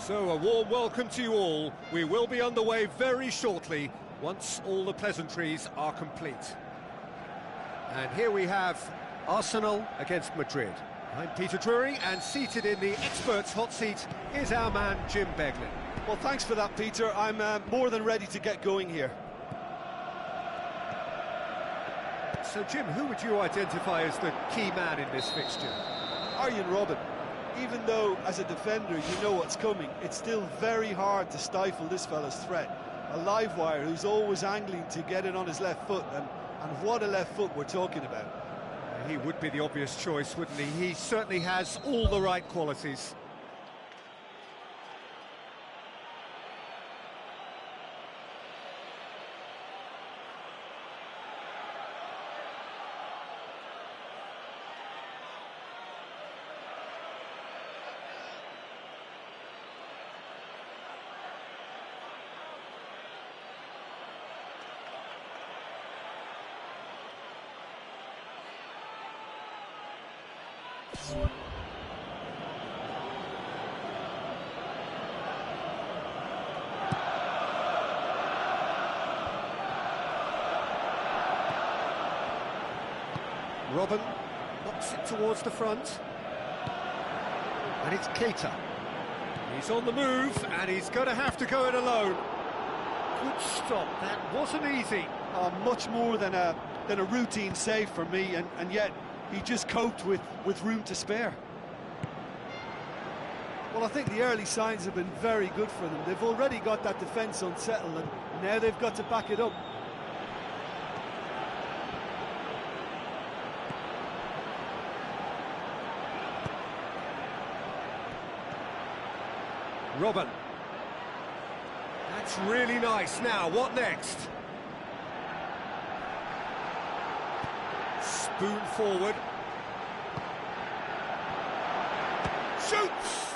So, a warm welcome to you all. We will be underway very shortly, once all the pleasantries are complete. And here we have Arsenal against Madrid. I'm Peter Drury, and seated in the experts' hot seat is our man Jim Beglin. Well, thanks for that, Peter. I'm more than ready to get going here. So, Jim, who would you identify as the key man in this fixture? Arjen Robben. Even though, as a defender, you know what's coming, it's still very hard to stifle this fella's threat. A live wire who's always angling to get it on his left foot, and what a left foot we're talking about. He would be the obvious choice, wouldn't he? He certainly has all the right qualities. Robben knocks it towards the front. And it's Keita. He's on the move, and he's going to have to go it alone. Good stop, that wasn't easy. Much more than a routine save for me, and yet he just coped with room to spare. Well, I think the early signs have been very good for them. They've already got that defence unsettled, and now they've got to back it up. Robben. That's really nice. Now, what next? Spoon forward. Shoots!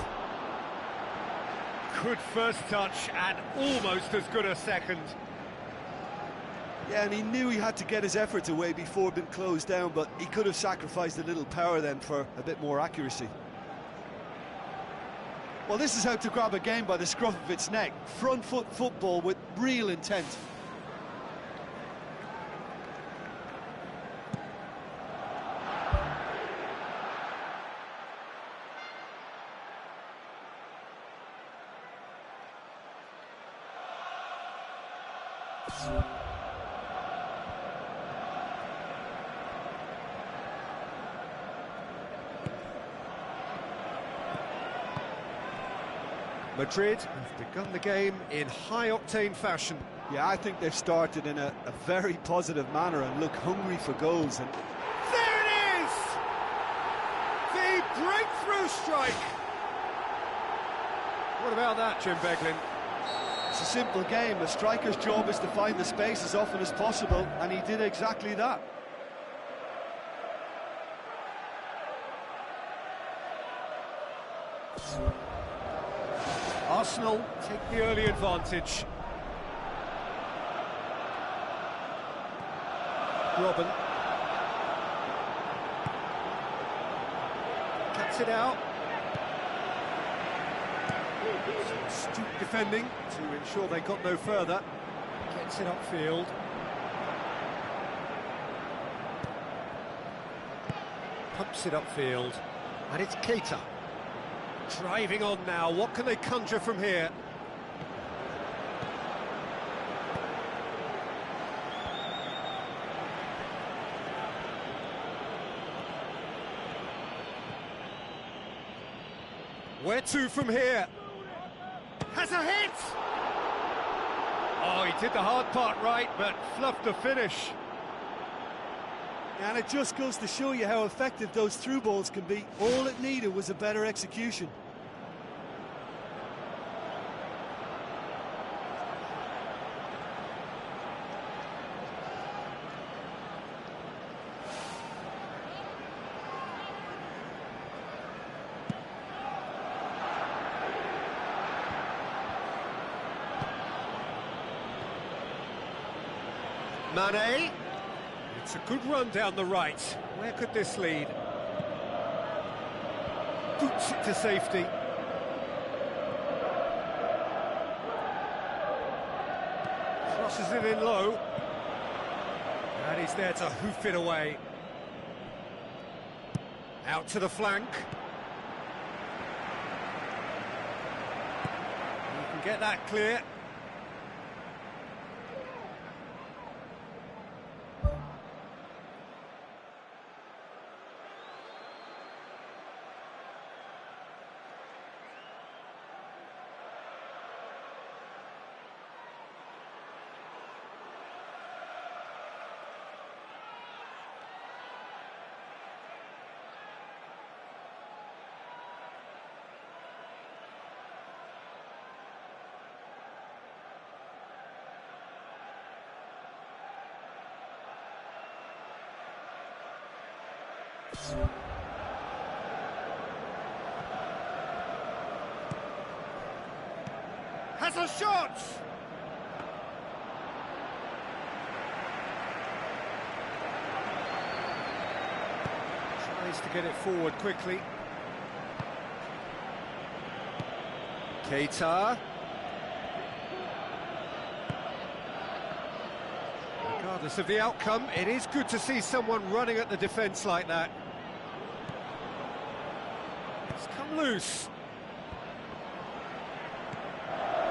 Good first touch and almost as good a second. Yeah, and he knew he had to get his efforts away before being closed down, but he could have sacrificed a little power then for a bit more accuracy. Well, this is how to grab a game by the scruff of its neck. Front foot football with real intent. Madrid have begun the game in high-octane fashion. Yeah, I think they've started in a very positive manner and look hungry for goals. And there it is! The breakthrough strike! What about that, Jim Beglin? It's a simple game. A striker's job is to find the space as often as possible, and he did exactly that. Arsenal take the early advantage. Robben cuts it out. Astute defending to ensure they got no further. Gets it upfield. Pumps it upfield. And it's Keita. Driving on now, what can they conjure from here? Where to from here? Has a hit! Oh, he did the hard part right, but fluffed the finish. And it just goes to show you how effective those through balls can be. All it needed was a better execution. Mane. It's a good run down the right. Where could this lead? Boots it to safety. Crosses it in low. And he's there to hoof it away. Out to the flank. You can get that clear. Has a shot! Tries to get it forward quickly. Keita. Regardless of the outcome, it is good to see someone running at the defence like that. It's come loose.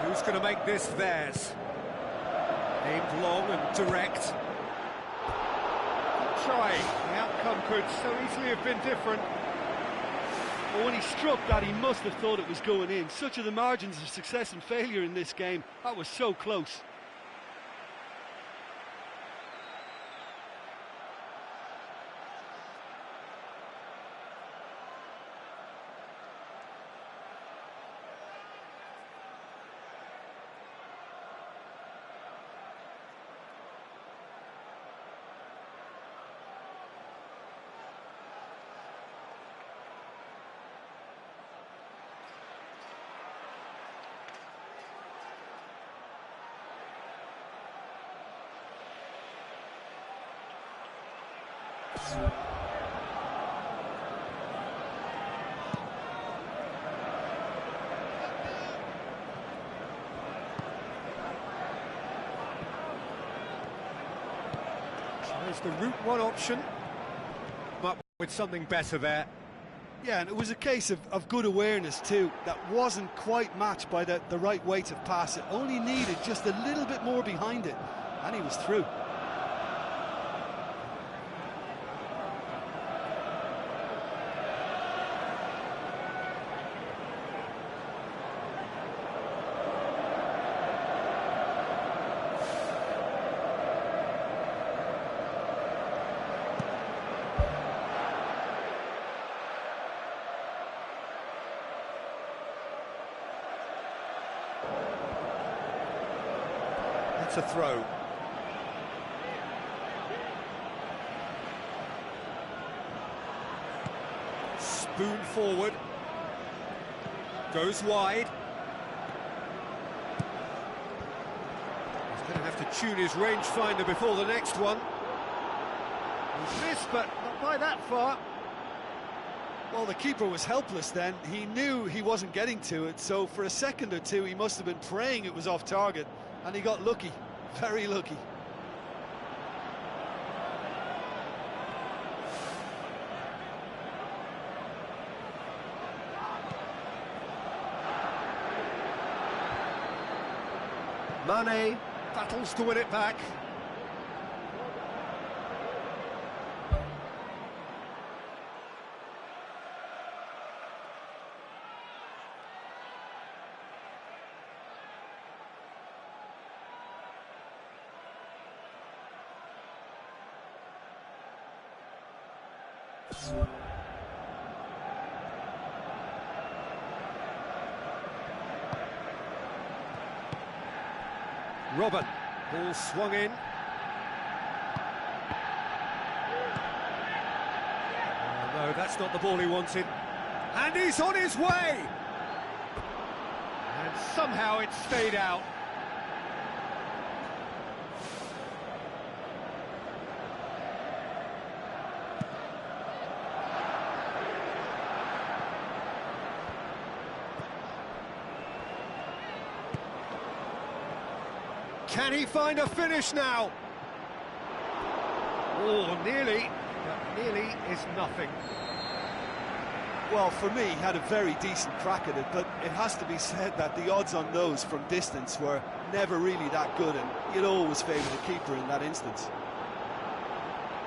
Who's going to make this theirs? Aimed long and direct. Good try. The outcome could so easily have been different. Well, when he struck that, he must have thought it was going in. Such are the margins of success and failure in this game. That was so close. Tries the route one option, but with something better there. Yeah, and it was a case of good awareness too. That wasn't quite matched by the right weight of pass. It only needed just a little bit more behind it, and he was through. That's a throw. Spoon forward. Goes wide. He's going to have to tune his rangefinder before the next one. He's missed, but not by that far. Well, the keeper was helpless then. He knew he wasn't getting to it, so for a second or two he must have been praying it was off target, and he got lucky, very lucky. Mane battles to win it back. Robin, ball swung in. Oh, no, that's not the ball he wanted. And he's on his way! And somehow it stayed out. Can he find a finish now? Oh, nearly. But nearly is nothing. Well, for me, he had a very decent crack at it, but it has to be said that the odds on those from distance were never really that good, and you'd always favour the keeper in that instance.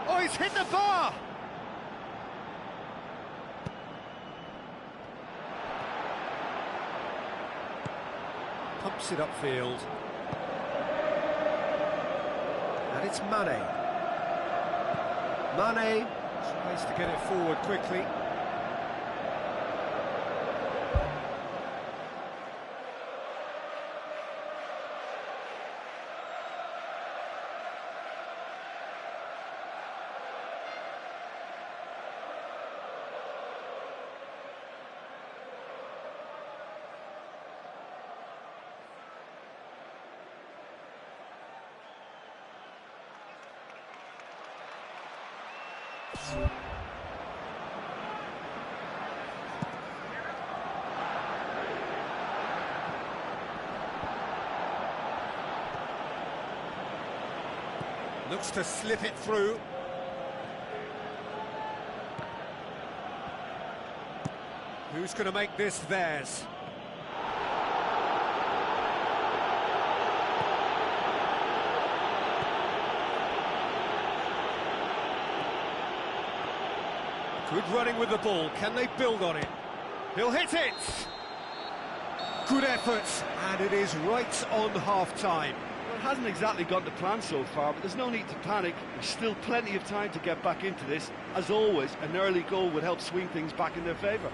Oh, he's hit the bar! Pumps it upfield. And it's Mane. Mane tries to get it forward quickly. Looks to slip it through. Who's going to make this theirs? Good running with the ball. Can they build on it? He'll hit it! Good effort, and it is right on half-time. Well, it hasn't exactly gone to plan so far, but there's no need to panic. There's still plenty of time to get back into this. As always, an early goal would help swing things back in their favour.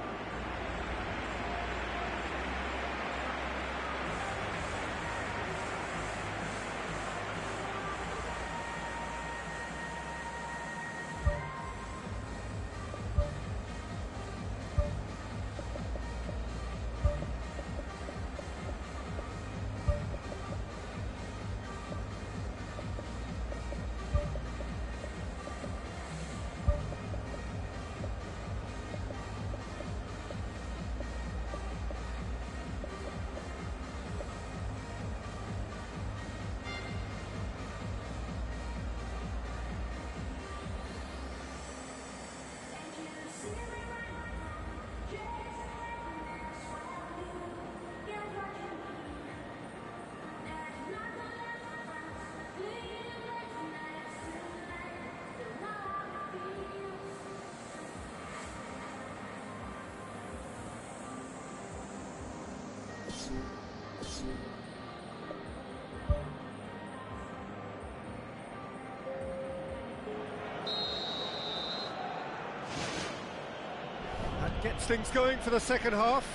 That gets things going for the second half.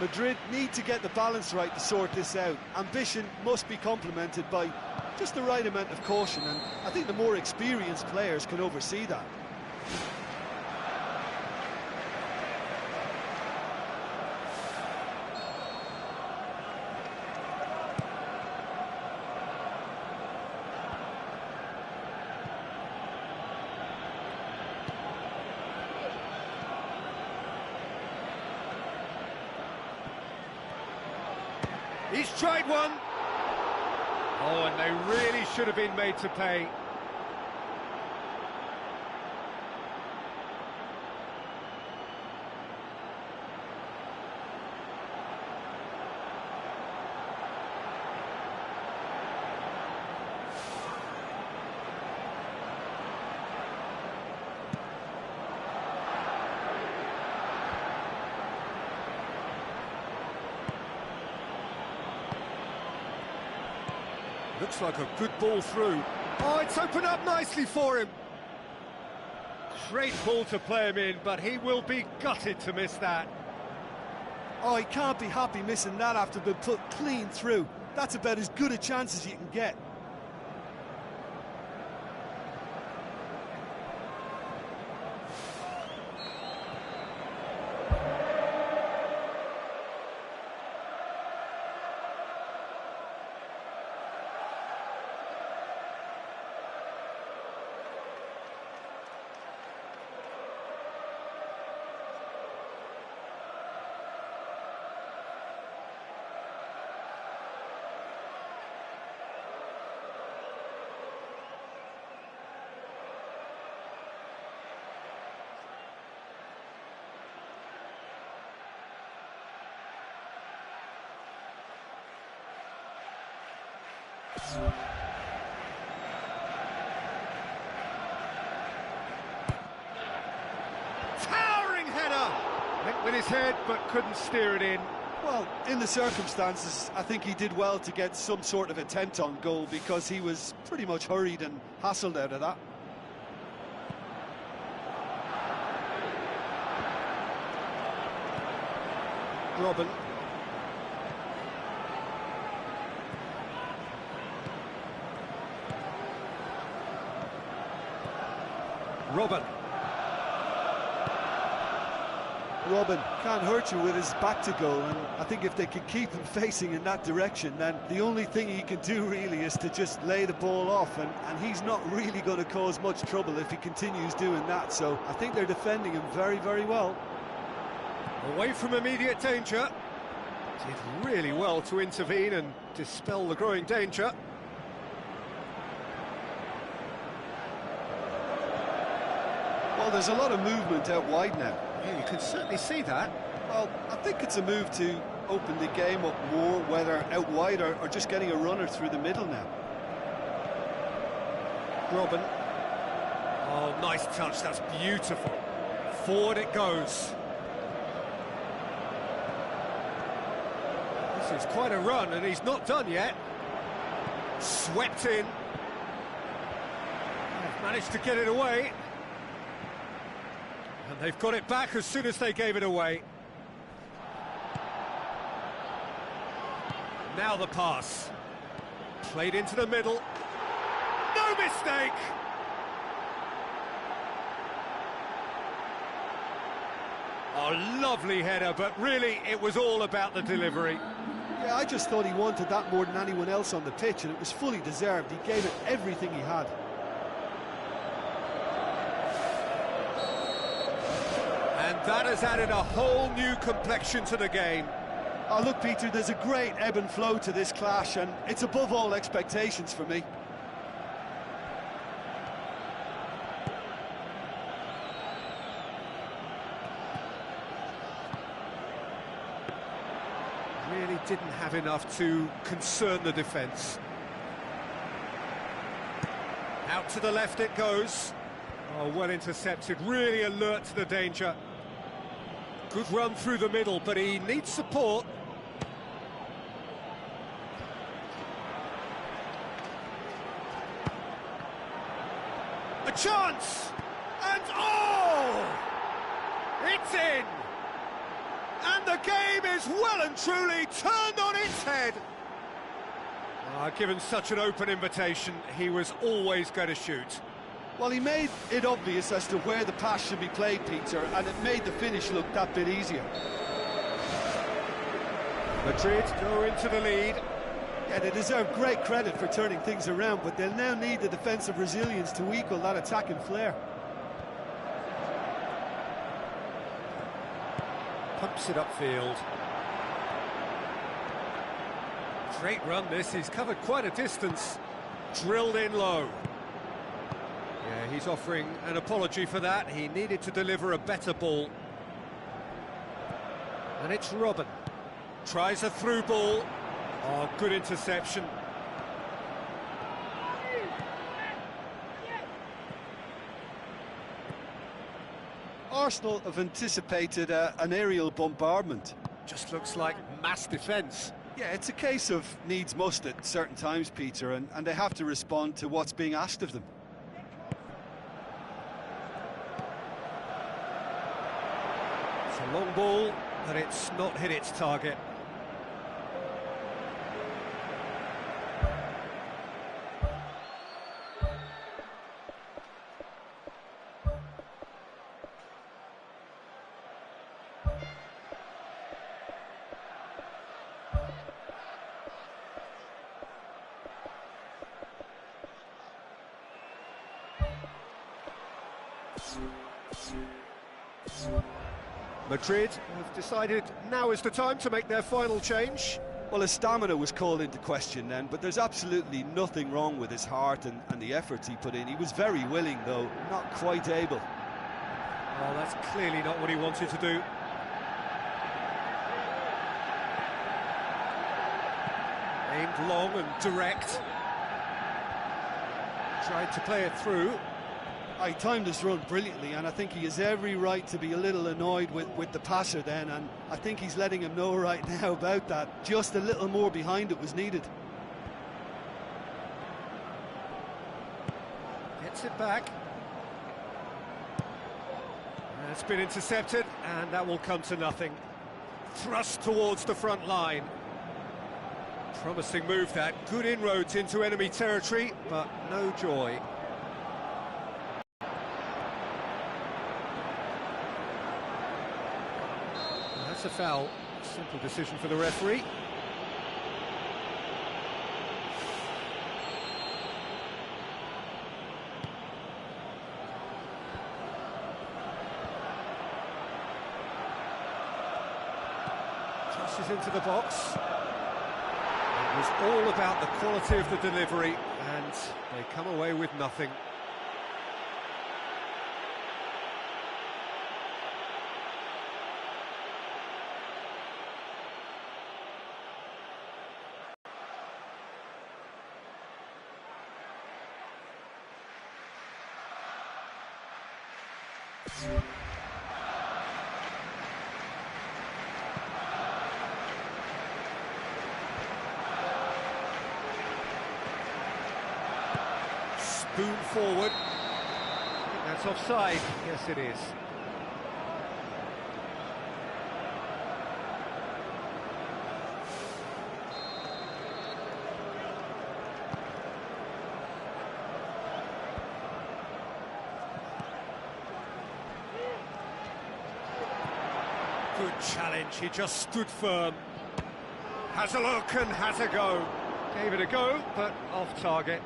Madrid need to get the balance right to sort this out. Ambition must be complemented by just the right amount of caution, and I think the more experienced players can oversee that. He's tried one. Oh, and they really should have been made to pay. Looks like a good ball through. Oh, it's opened up nicely for him. Great ball to play him in, but he will be gutted to miss that. Oh, he can't be happy missing that after being put clean through. That's about as good a chance as you can get. Towering header! Went with his head, but couldn't steer it in. Well, in the circumstances, I think he did well to get some sort of attempt on goal because he was pretty much hurried and hassled out of that. Robin. Robin can't hurt you with his back to goal, and I think if they can keep him facing in that direction, then the only thing he can do really is to just lay the ball off, and he's not really going to cause much trouble if he continues doing that, so I think they're defending him very, very well. Away from immediate danger. Did really well to intervene and dispel the growing danger. Well, there's a lot of movement out wide now. Yeah, you can certainly see that. Well, I think it's a move to open the game up more, whether out wide or just getting a runner through the middle now. Robin. Oh, nice touch, that's beautiful. Forward it goes. This is quite a run, and he's not done yet. Swept in. They've managed to get it away. And they've got it back as soon as they gave it away. Now the pass. Played into the middle. No mistake! Oh, lovely header, but really it was all about the delivery. Yeah, I just thought he wanted that more than anyone else on the pitch, and it was fully deserved. He gave it everything he had. And that has added a whole new complexion to the game. Oh, look, Peter, there's a great ebb and flow to this clash, and it's above all expectations for me. Really didn't have enough to concern the defence. Out to the left it goes. Oh, well intercepted, really alert to the danger. Good run through the middle, but he needs support. A chance! And oh! It's in! And the game is well and truly turned on its head. Given such an open invitation, he was always going to shoot. Well, he made it obvious as to where the pass should be played, Peter, and it made the finish look that bit easier. Madrid go into the lead. Yeah, they deserve great credit for turning things around, but they'll now need the defensive resilience to equal that attacking flair. Pumps it upfield. Great run this, he's covered quite a distance. Drilled in low. Yeah, he's offering an apology for that. He needed to deliver a better ball. And it's Robin. Tries a through ball. Oh, good interception. Arsenal have anticipated an aerial bombardment. Just looks like mass defence. Yeah, it's a case of needs must at certain times, Peter, and they have to respond to what's being asked of them. It's a long ball, but it's not hit its target. Madrid have decided now is the time to make their final change. Well, his stamina was called into question then, but there's absolutely nothing wrong with his heart and the efforts he put in. He was very willing, though, not quite able. Oh, that's clearly not what he wanted to do. Aimed long and direct. Tried to play it through. He timed his run brilliantly, and I think he has every right to be a little annoyed with the passer then, and I think he's letting him know right now about that. Just a little more behind it was needed. Gets it back. And it's been intercepted, and that will come to nothing. Thrust towards the front line. Promising move that. Good inroads into enemy territory, but no joy. That's a foul. Simple decision for the referee. Crosses into the box. It was all about the quality of the delivery, and they come away with nothing. Spoon forward. I think that's offside. Yes, it is. Good challenge, he just stood firm. Has a look and has a go. Gave it a go, but off target.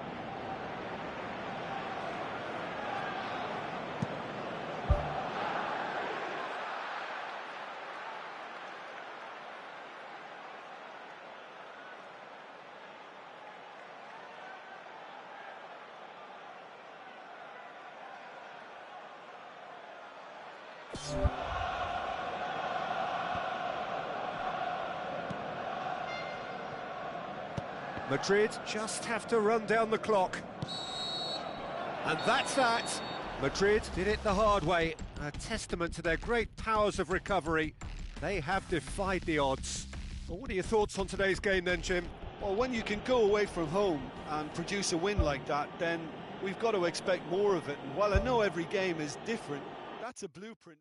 Madrid just have to run down the clock. And that's that. Madrid did it the hard way. A testament to their great powers of recovery. They have defied the odds. Well, what are your thoughts on today's game then, Jim? Well, when you can go away from home and produce a win like that, then we've got to expect more of it. And while I know every game is different, that's a blueprint.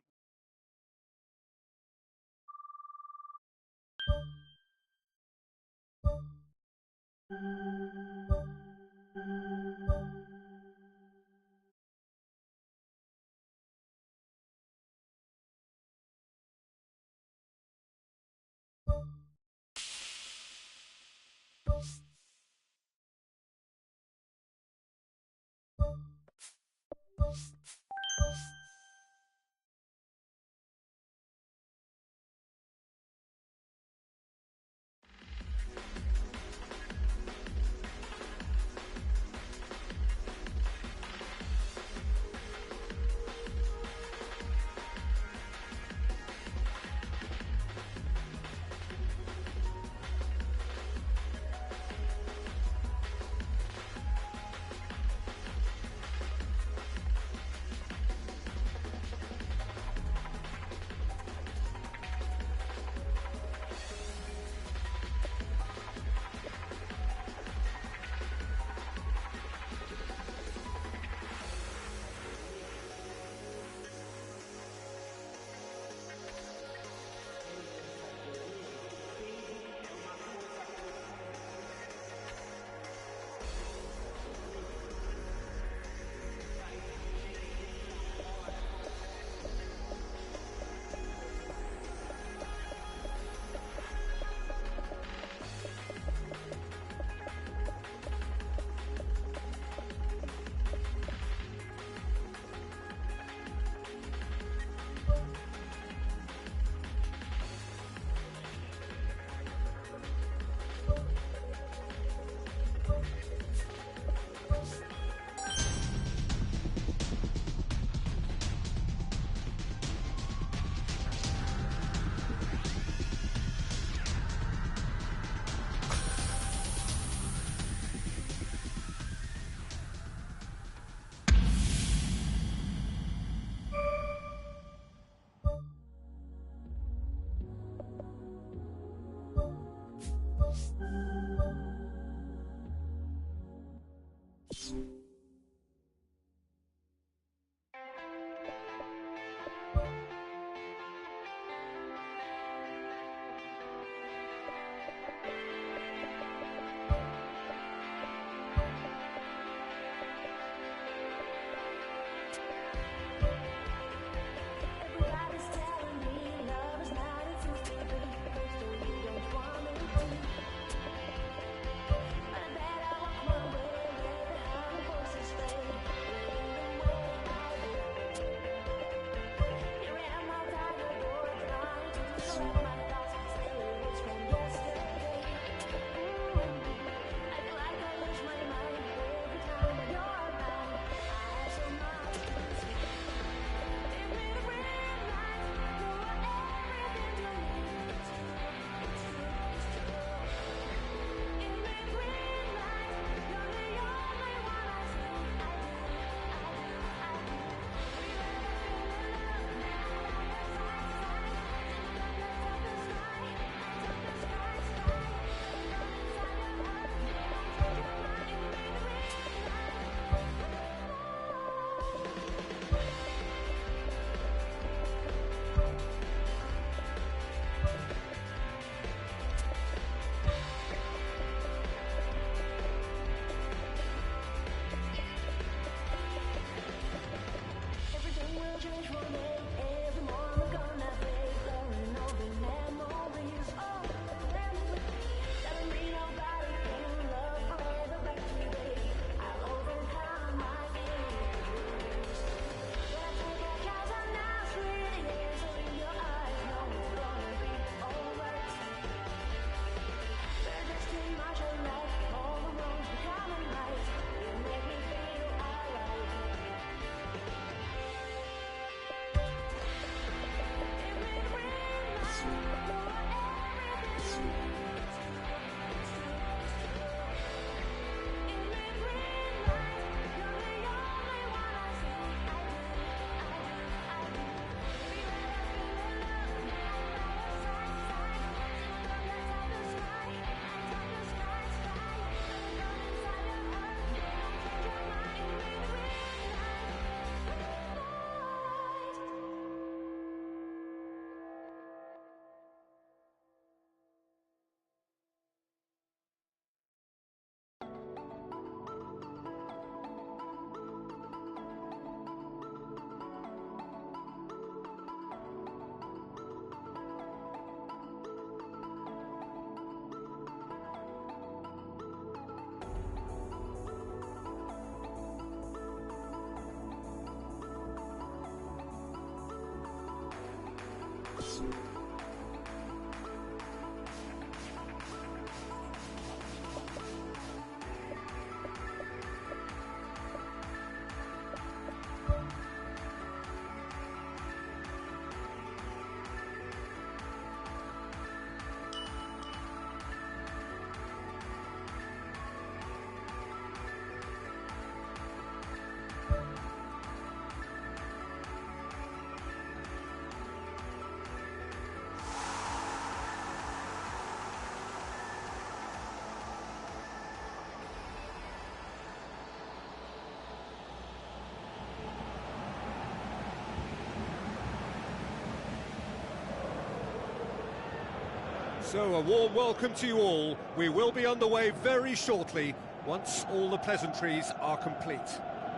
So a warm welcome to you all. We will be underway very shortly, once all the pleasantries are complete.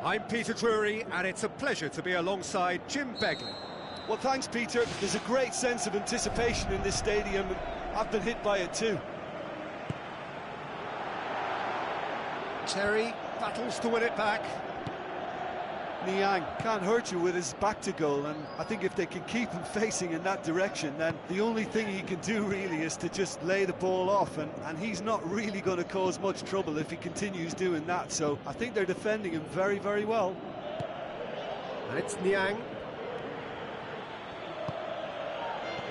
I'm Peter Drury, and it's a pleasure to be alongside Jim Begley. Well, thanks, Peter. There's a great sense of anticipation in this stadium, and I've been hit by it too. Terry battles to win it back. Niang can't hurt you with his back to goal, and I think if they can keep him facing in that direction, then the only thing he can do really is to just lay the ball off, and he's not really going to cause much trouble if he continues doing that. So I think they're defending him very, very well. And it's Niang.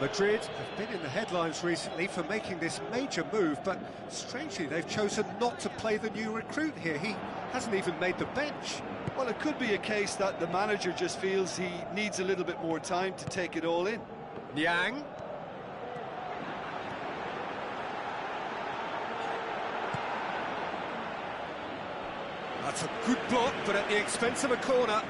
Madrid have been in the headlines recently for making this major move, but strangely they've chosen not to play the new recruit here. He hasn't even made the bench. Well, it could be a case that the manager just feels he needs a little bit more time to take it all in. Niang. That's a good block, but at the expense of a corner.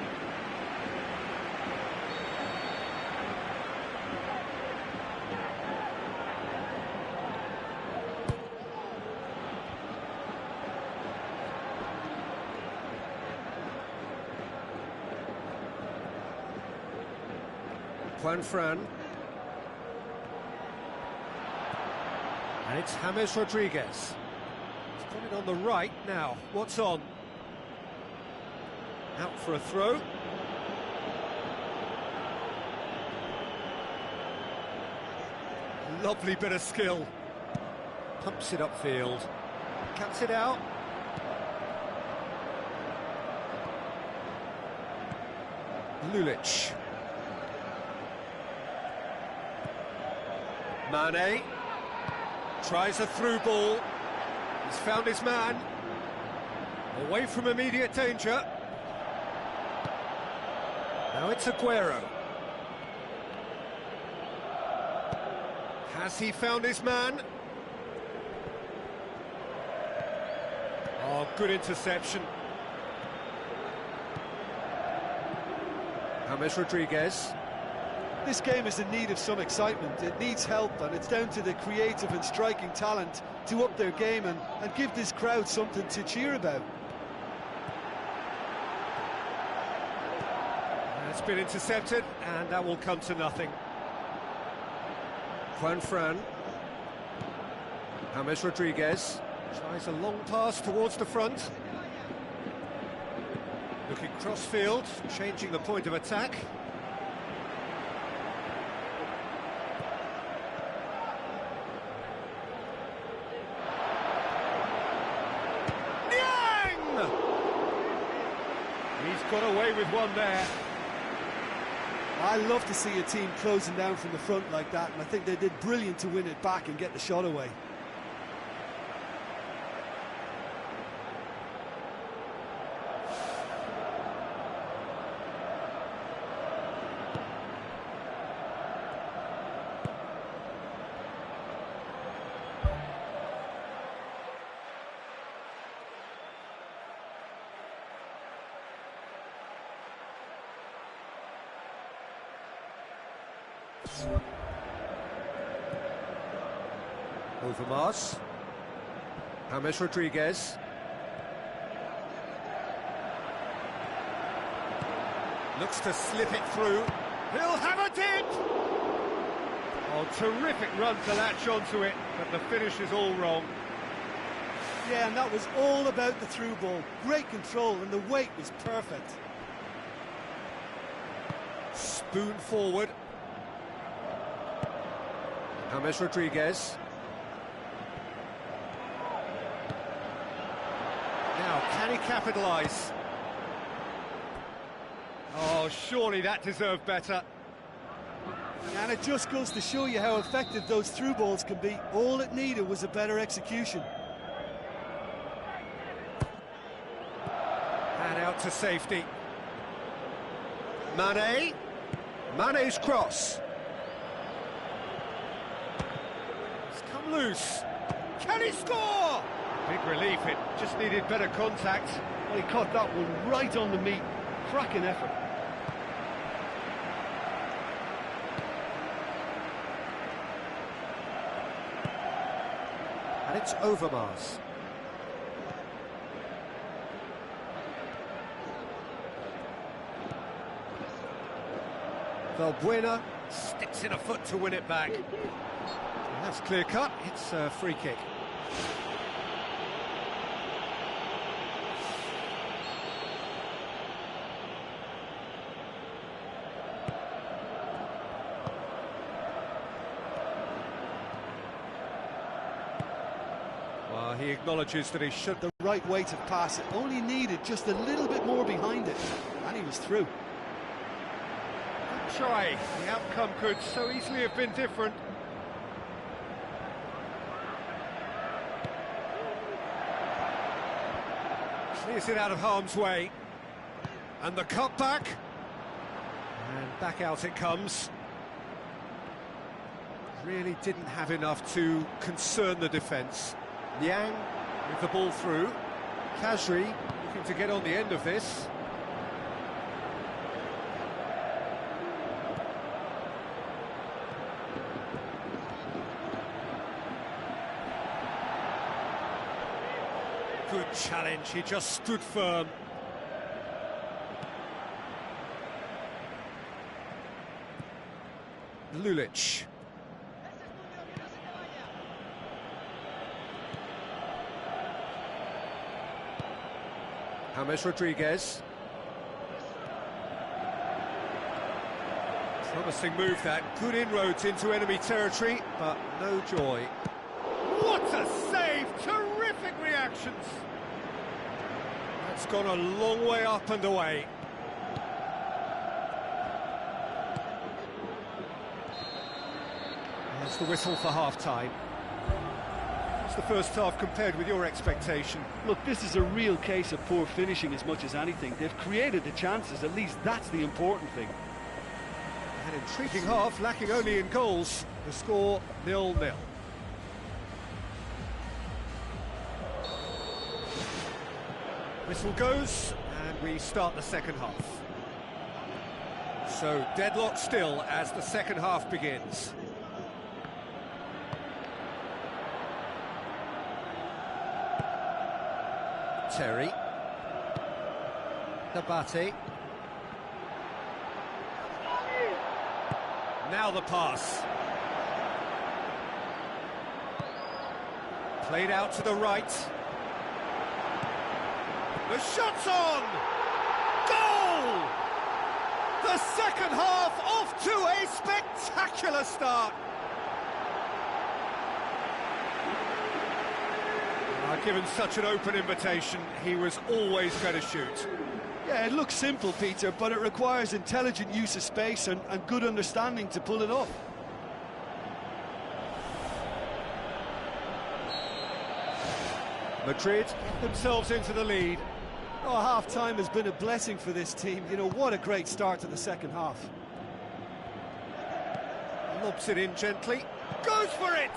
Fran. And it's James Rodriguez. He's got it on the right now. What's on? Out for a throw. Lovely bit of skill. Pumps it upfield. Cuts it out. Lulic. Mane tries a through ball. He's found his man. Away from immediate danger. Now it's Aguero. Has he found his man? Oh, good interception. James Rodriguez. This game is in need of some excitement. It needs help, and it's down to the creative and striking talent to up their game and give this crowd something to cheer about. It's been intercepted, and that will come to nothing. Fran. James Rodriguez tries a long pass towards the front. Looking cross-field, changing the point of attack. He's got away with one there. I love to see a team closing down from the front like that, and I think they did brilliant to win it back and get the shot away. Overmars. James Rodriguez. Looks to slip it through. He'll have a dip! Oh, terrific run to latch onto it, but the finish is all wrong. Yeah, and that was all about the through ball. Great control, and the weight was perfect. Spoon forward. James Rodriguez. Now, can he capitalise? Oh, surely that deserved better. And it just goes to show you how effective those through balls can be. All it needed was a better execution. And out to safety. Mane. Mane's cross. It's come loose. Can he score? Big relief, it just needed better contact. Well, he caught that one right on the meat. Cracking effort. And it's Overmars. Valbuena sticks in a foot to win it back. And that's clear cut, it's a free kick. Well, he acknowledges that he should. The right weight of pass, it only needed just a little bit more behind it, and he was through. Good try, the outcome could so easily have been different. Clears it out of harm's way. And the cutback. And back out it comes. Really didn't have enough to concern the defence. Liang with the ball through. Khazri Looking to get on the end of this. Good challenge, he just stood firm. Lulic. James Rodriguez. Promising move that, good inroads into enemy territory, but no joy. What a save! Terrific reactions! That's gone a long way up and away. That's the whistle for half-time. What's the first half compared with your expectation? Look, this is a real case of poor finishing as much as anything. They've created the chances, at least that's the important thing. An intriguing half, lacking only in goals. The score 0-0. Whistle goes, and we start the second half. So, deadlock still as the second half begins. Terry. Nabate. Now the pass. Played out to the right. The shot's on! Goal! The second half off to a spectacular start. Given such an open invitation, he was always going to shoot. Yeah, it looks simple, Peter, but it requires intelligent use of space and good understanding to pull it off. Madrid themselves into the lead. Oh, half-time has been a blessing for this team. You know, what a great start to the second half. Lobs it in gently. Goes for it!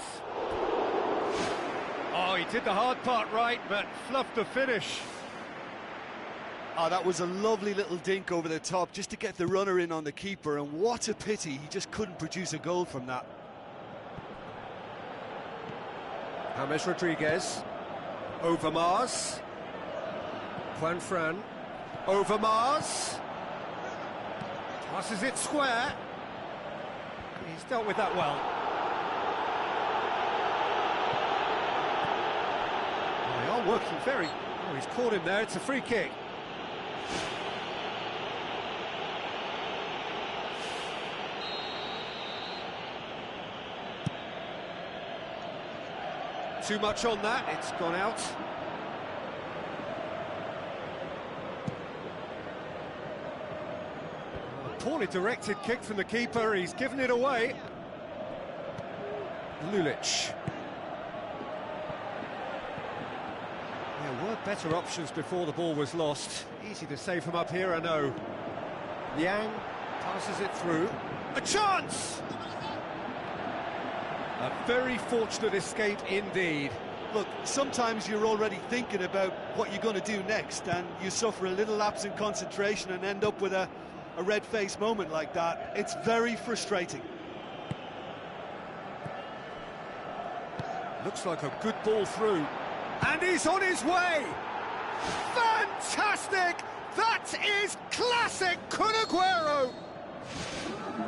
Oh, he did the hard part right, but fluffed the finish. Oh, that was a lovely little dink over the top, just to get the runner in on the keeper, and what a pity he just couldn't produce a goal from that. James Rodriguez. Over Mars. Juan Fran. Over Mars. Passes it square. He's dealt with that well. They are working very... Oh, he's caught him there, it's a free kick. Too much on that, it's gone out. A poorly directed kick from the keeper, he's given it away. Lulic. There were better options before the ball was lost. Easy to save from up here, I know. Liang passes it through. A chance! A very fortunate escape indeed. Look, sometimes you're already thinking about what you're going to do next, and you suffer a little lapse in concentration and end up with a red-faced moment like that. It's very frustrating. Looks like a good ball through. And he's on his way! Fantastic! That is classic Kun Aguero!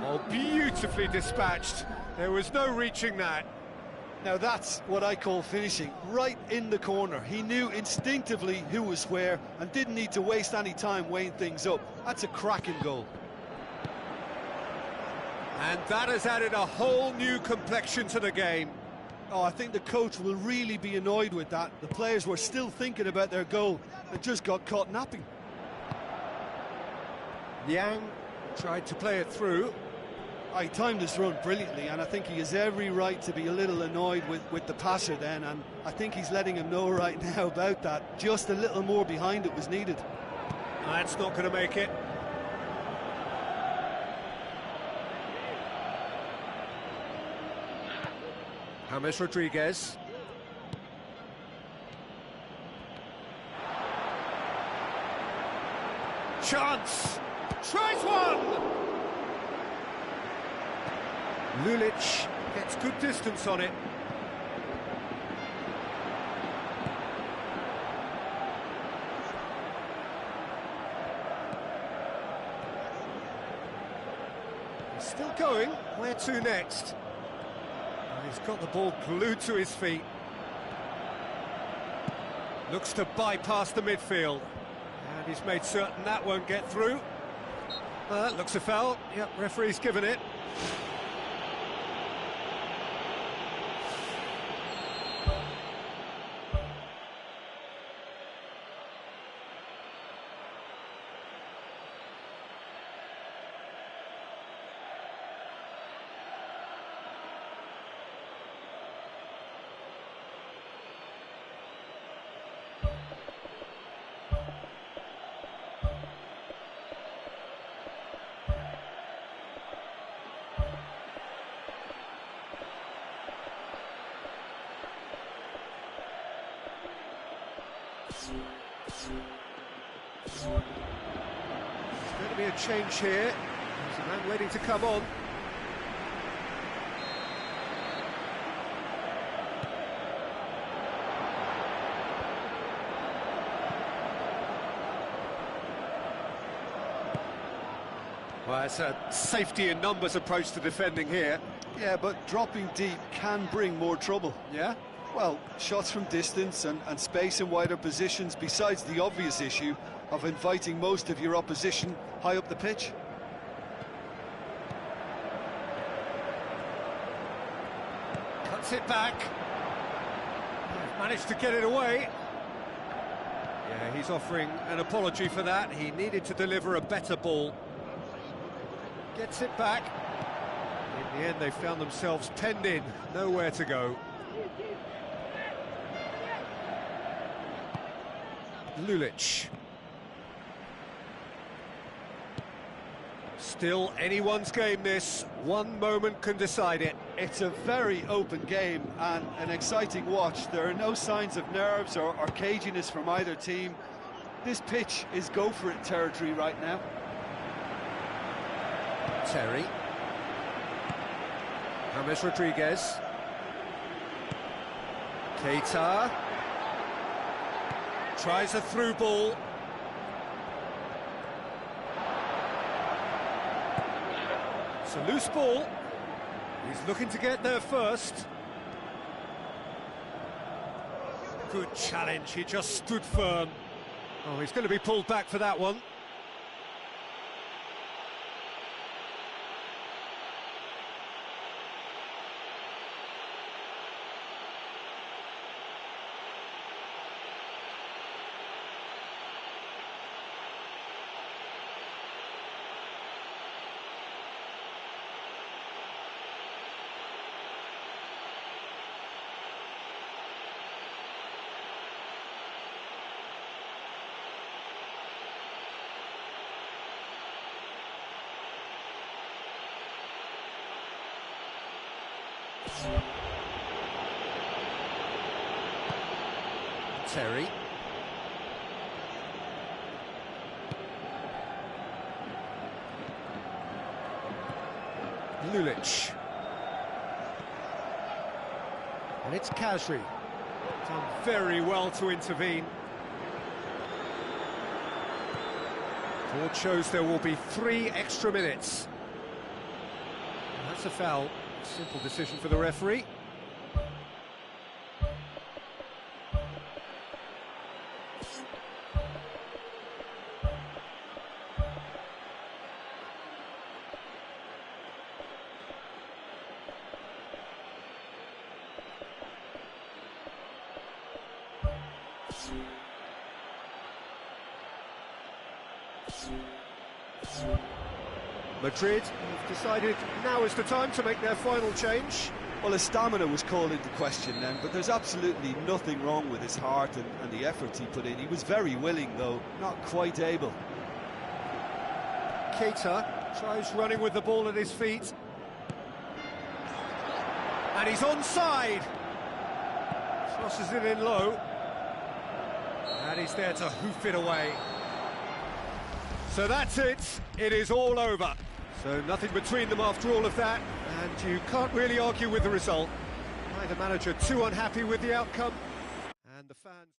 Oh, beautifully dispatched. There was no reaching that. Now that's what I call finishing, right in the corner. He knew instinctively who was where and didn't need to waste any time weighing things up. That's a cracking goal. And that has added a whole new complexion to the game. Oh, I think the coach will really be annoyed with that. The players were still thinking about their goal and just got caught napping. Liang tried to play it through. He timed his run brilliantly, and I think he has every right to be a little annoyed with the passer then, and I think he's letting him know right now about that. Just a little more behind it was needed. That's not going to make it. James Rodriguez. chance! Tries one! Lulic gets good distance on it. He's still going. Where to next? He's got the ball glued to his feet. Looks to bypass the midfield. And he's made certain that won't get through. That looks a foul. Yep, referee's given it. There's going to be a change here. There's a man waiting to come on. Well, it's a safety in numbers approach to defending here. Yeah, but dropping deep can bring more trouble. Yeah? Well, shots from distance and space in wider positions, besides the obvious issue of inviting most of your opposition high up the pitch. Cuts it back. Managed to get it away. Yeah, he's offering an apology for that. He needed to deliver a better ball. Gets it back. In the end, they found themselves penned in, nowhere to go. Lulic. Still anyone's game, this. One moment can decide it. It's a very open game and an exciting watch. There are no signs of nerves or caginess from either team. This pitch is go-for-it territory right now. Terry. James Rodriguez. Keita. Tries a through ball. It's a loose ball. He's looking to get there first. Good challenge, he just stood firm. Oh, he's going to be pulled back for that one. Terry. Lulic. And it's Kasri. Done very well to intervene. Board shows there will be 3 extra minutes. And that's a foul. Simple decision for the referee. Madrid have decided now is the time to make their final change. Well, his stamina was called into question then, but there's absolutely nothing wrong with his heart and the effort he put in. He was very willing, though, not quite able. Keita tries running with the ball at his feet. And he's onside. Crosses it in low. And he's there to hoof it away. So that's it. It is all over. So nothing between them after all of that, and you can't really argue with the result. Neither manager too unhappy with the outcome, and the fans...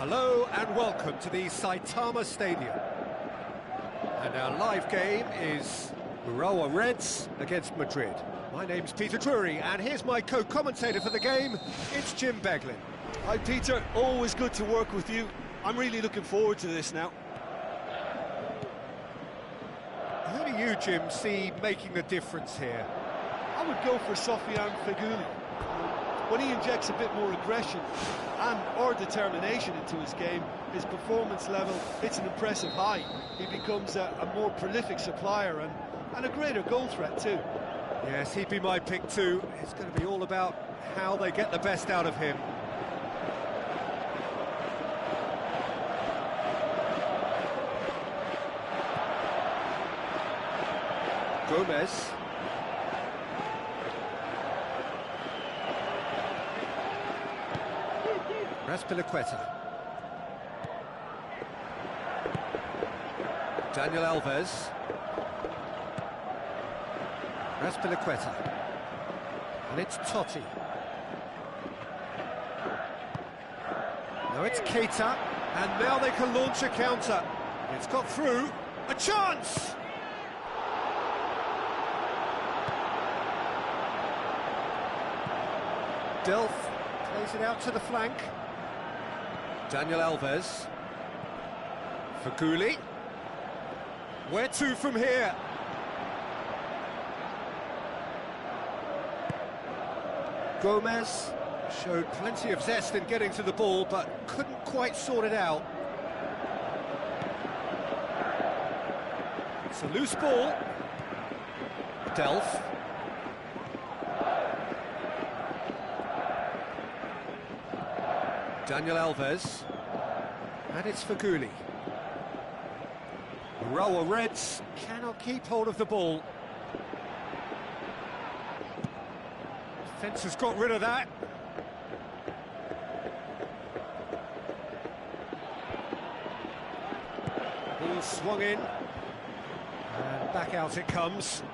Hello and welcome to the Saitama Stadium. And our live game is Urawa Reds against Madrid. My name's Peter Drury, and here's my co-commentator for the game, it's Jim Beglin. Hi Peter, always good to work with you. I'm really looking forward to this now. Who do you, Jim, see making the difference here? I would go for Sofiane Feghouli. When he injects a bit more aggression or determination into his game, his performance level hits an impressive high. He becomes a more prolific supplier and a greater goal threat too. Yes, he'd be my pick too. It's going to be all about how they get the best out of him. Gomez. Raspilicueta. Daniel Alves. Raspilicueta. And it's Totti. Now it's Keita, and now they can launch a counter. It's got through. A chance! Delph plays it out to the flank. Daniel Alves. Feghouli. Where to from here? Gomez showed plenty of zest in getting to the ball, but couldn't quite sort it out. It's a loose ball. Delph. Daniel Alves. And it's Feghouli. Urawa Reds cannot keep hold of the ball. Defence has got rid of that. Ball swung in. And back out it comes.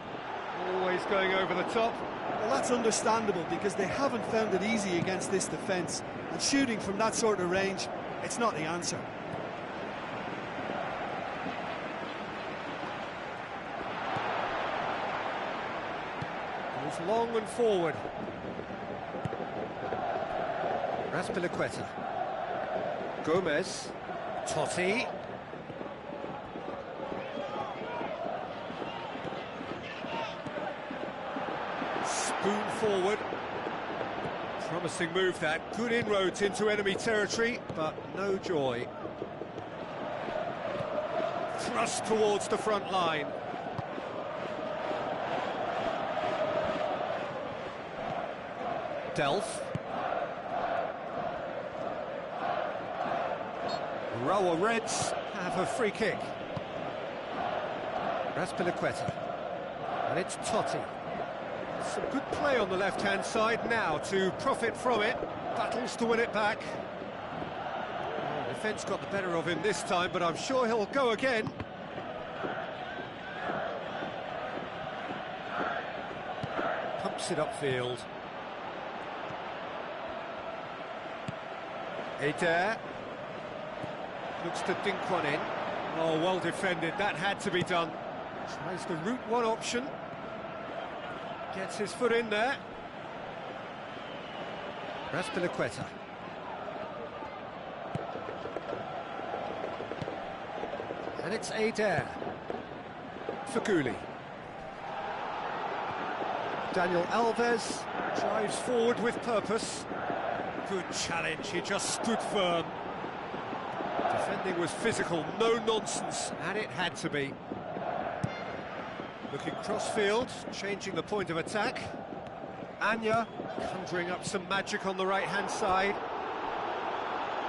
Always going over the top. Well, that's understandable because they haven't found it easy against this defence. And shooting from that sort of range, it's not the answer. Goes long and forward. Raspilicueta. Gomez. Totti. Spoon forward. Promising move that. Good inroads into enemy territory, but no joy. Thrust towards the front line. Delph. Urawa Reds have a free kick. Raspilicueta. And it's Totti. Some good play on the left-hand side now to profit from it. Battles to win it back. Oh, defence got the better of him this time, but I'm sure he'll go again. Pumps it upfield. Adair. Looks to dink one in. Oh, well defended. That had to be done. Tries the route one option. Gets his foot in there. Raspilicueta. And it's Adair. Feghouli. Daniel Alves drives forward with purpose. Good challenge, he just stood firm. Defending was physical, no nonsense, and it had to be. Looking cross-field, changing the point of attack. Anya conjuring up some magic on the right-hand side.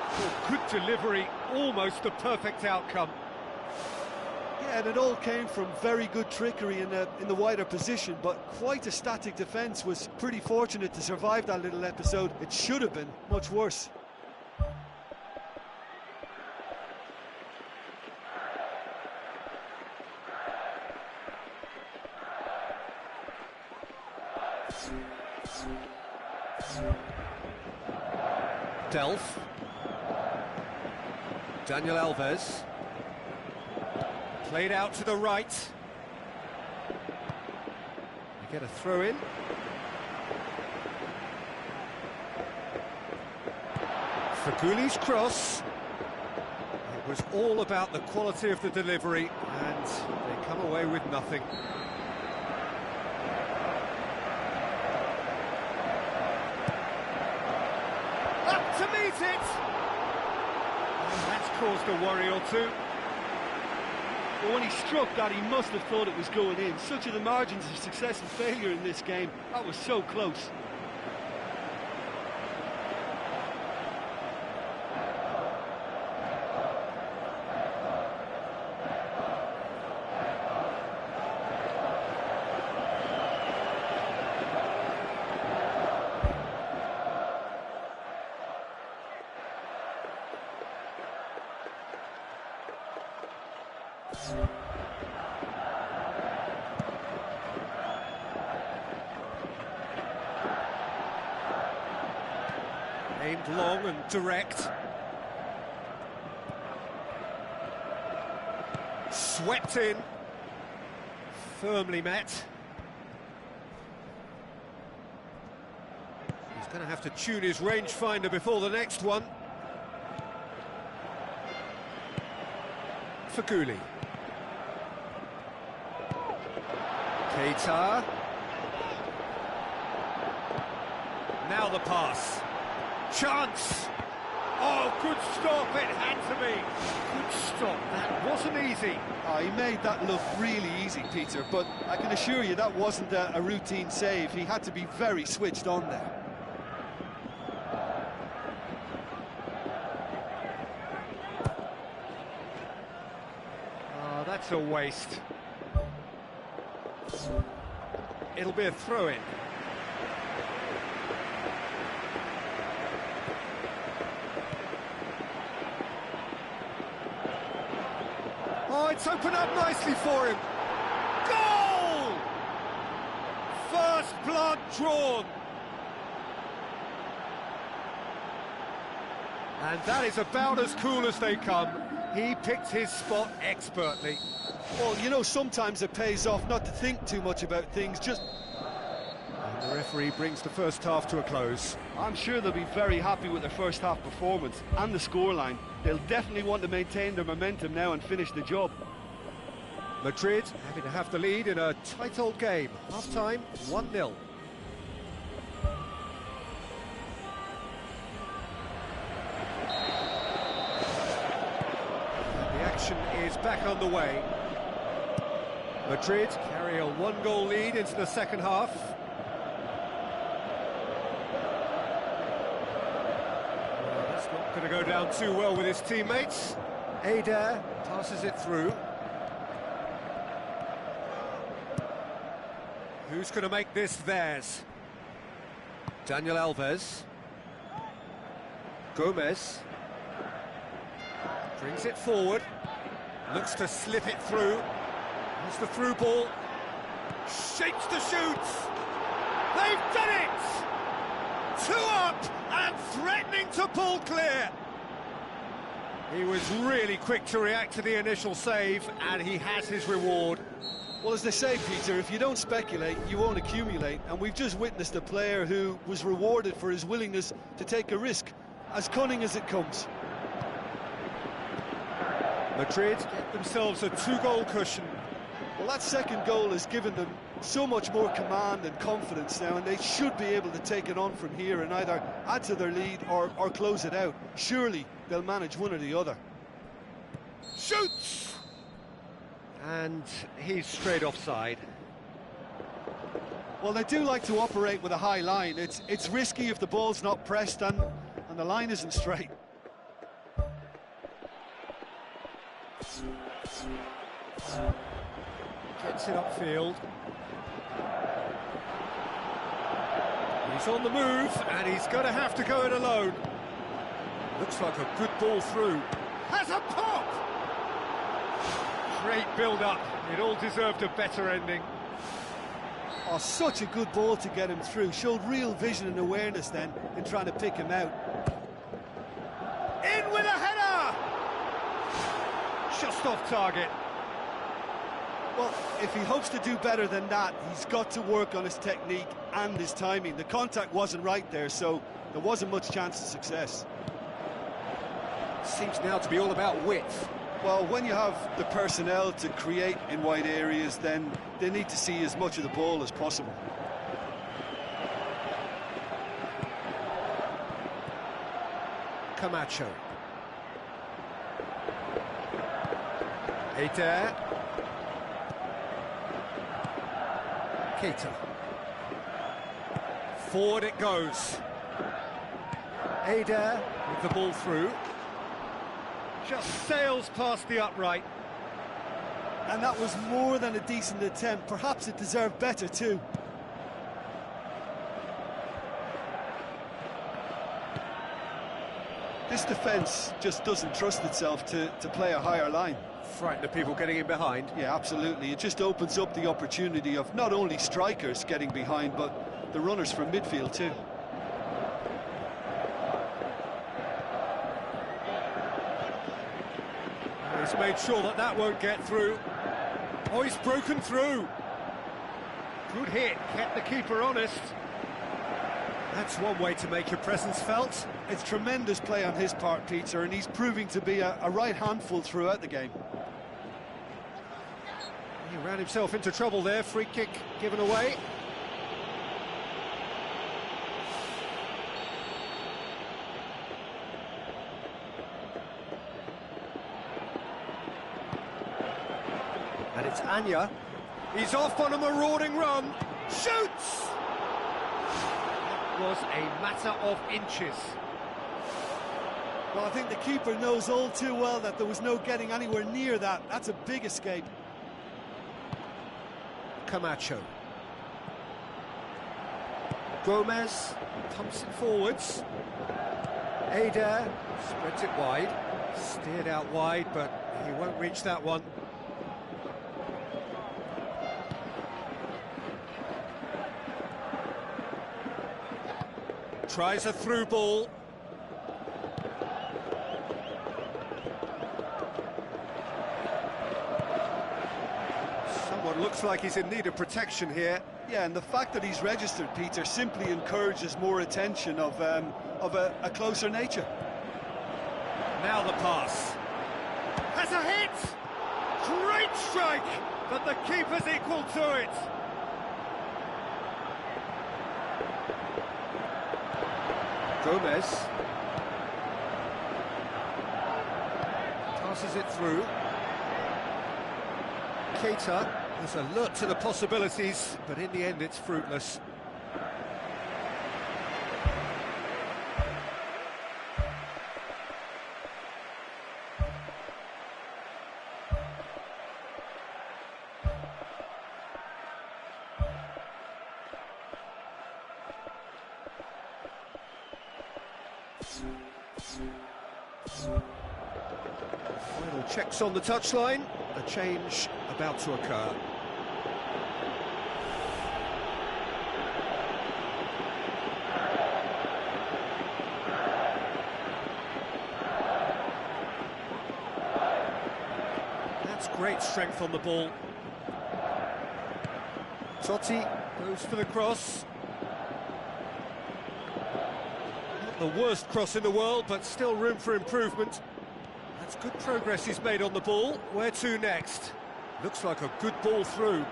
Oh, good delivery, almost a perfect outcome. Yeah, and it all came from very good trickery in the wider position, but quite a static defence. Was pretty fortunate to survive that little episode. It should have been much worse. Delph. Daniel Alves. Played out to the right. They get a throw in. Fagouli's cross. It was all about the quality of the delivery, and they come away with nothing. Up to meet it! And that's caused a worry or two. But when he struck that, he must have thought it was going in. Such are the margins of success and failure in this game. That was so close. Aimed long and direct. Swept in. Firmly met. He's going to have to tune his rangefinder before the next one. Fagouli. Keita. Now the pass. Chance! Oh, good stop, it had to be. Good stop, that wasn't easy. Oh, he made that look really easy, Peter, but I can assure you that wasn't a routine save. He had to be very switched on there. Oh, that's a waste. It'll be a throw-in. Oh, it's opened up nicely for him. Goal! First blood drawn. And that is about as cool as they come. He picked his spot expertly. Well, you know, sometimes it pays off not to think too much about things, just... And the referee brings the first half to a close. I'm sure they'll be very happy with their first half performance and the scoreline. They'll definitely want to maintain their momentum now and finish the job. Madrid having to have the lead in a tight old game. Half-time, 1-0. The action is back underway. Madrid carry a one-goal lead into the second half. Well, that's not going to go down too well with his teammates. Adair passes it through. Who's going to make this theirs? Daniel Alves. Gomez. Brings it forward. Looks to slip it through. Here's the through ball. Shapes the shoots. They've done it! 2 up and threatening to pull clear. He was really quick to react to the initial save, and he has his reward. Well, as they say, Peter, if you don't speculate, you won't accumulate. And we've just witnessed a player who was rewarded for his willingness to take a risk, as cunning as it comes. Madrid get themselves a 2-goal cushion. Well, that second goal has given them so much more command and confidence now, and they should be able to take it on from here and either add to their lead or close it out. Surely they'll manage one or the other. Shoots! And he's straight offside. Well, they do like to operate with a high line. It's risky if the ball's not pressed and the line isn't straight. Gets it upfield. He's on the move, and he's going to have to go it alone. Looks like a good ball through. Has a pop! Great build-up. It all deserved a better ending. Oh, such a good ball to get him through. Showed real vision and awareness then in trying to pick him out. In with a header! just off target. Well, if he hopes to do better than that, he's got to work on his technique and his timing. The contact wasn't right there, so there wasn't much chance of success. Seems now to be all about width. Well, when you have the personnel to create in wide areas, then they need to see as much of the ball as possible. Camacho. Eder. Keita. Forward it goes. Eder with the ball through. Just sails past the upright. And that was more than a decent attempt. Perhaps it deserved better too. This defence just doesn't trust itself to play a higher line. Frightened of people getting in behind. Yeah, absolutely. It just opens up the opportunity of not only strikers getting behind, but the runners from midfield too. He's made sure that that won't get through. Oh, he's broken through. Good hit, kept the keeper honest. That's one way to make your presence felt. It's tremendous play on his part, Peter, and he's proving to be a right handful throughout the game. He ran himself into trouble there, free kick given away. And it's Anya. He's off on a marauding run. Shoots! That was a matter of inches. Well, I think the keeper knows all too well that there was no getting anywhere near that. That's a big escape. Camacho. Gomez pumps it forwards. Eder spreads it wide. Steered out wide, but he won't reach that one. Tries a through ball. Someone looks like he's in need of protection here. Yeah, and the fact that he's registered, Peter, simply encourages more attention of a closer nature. Now the pass. Has a hit! Great strike! But the keeper's equal to it. Gomez passes it through. Keita is alert to the possibilities, but in the end it's fruitless. Final checks on the touchline, a change about to occur. That's great strength on the ball. Totti goes for the cross. Not the worst cross in the world, but still room for improvement. That's good progress he's made on the ball. Where to next? Looks like a good ball through.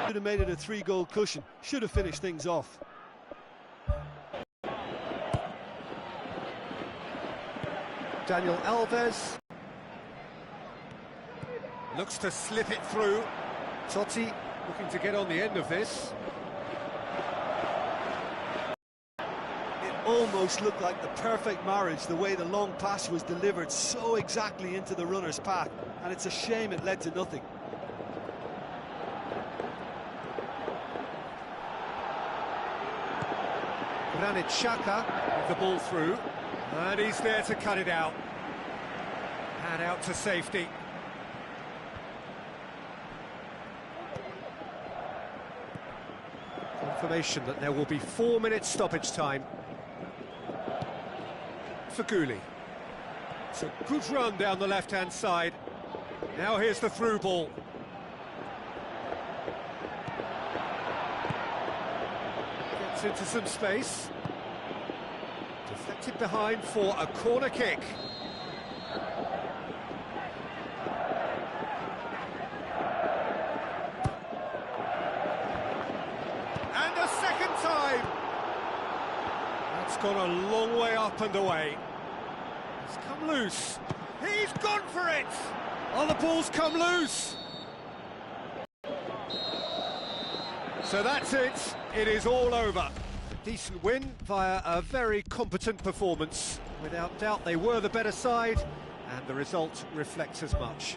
Should have made it a 3-goal cushion. Should have finished things off. Daniel Alves looks to slip it through. Totti looking to get on the end of this. Almost looked like the perfect marriage, the way the long pass was delivered so exactly into the runner's path, and it's a shame it led to nothing. Granit Xhaka with the ball through, and he's there to cut it out. And out to safety. Confirmation that there will be 4 minutes stoppage time. for Gouli. It's a good run down the left-hand side. Now here's the through ball. Gets into some space. Deflected behind for a corner kick. And a second time. That's gone a long way up and away. He's come loose. He's gone for it. Oh, the ball's come loose. So that's it. It is all over. A decent win via a very competent performance. Without doubt, they were the better side, and the result reflects as much.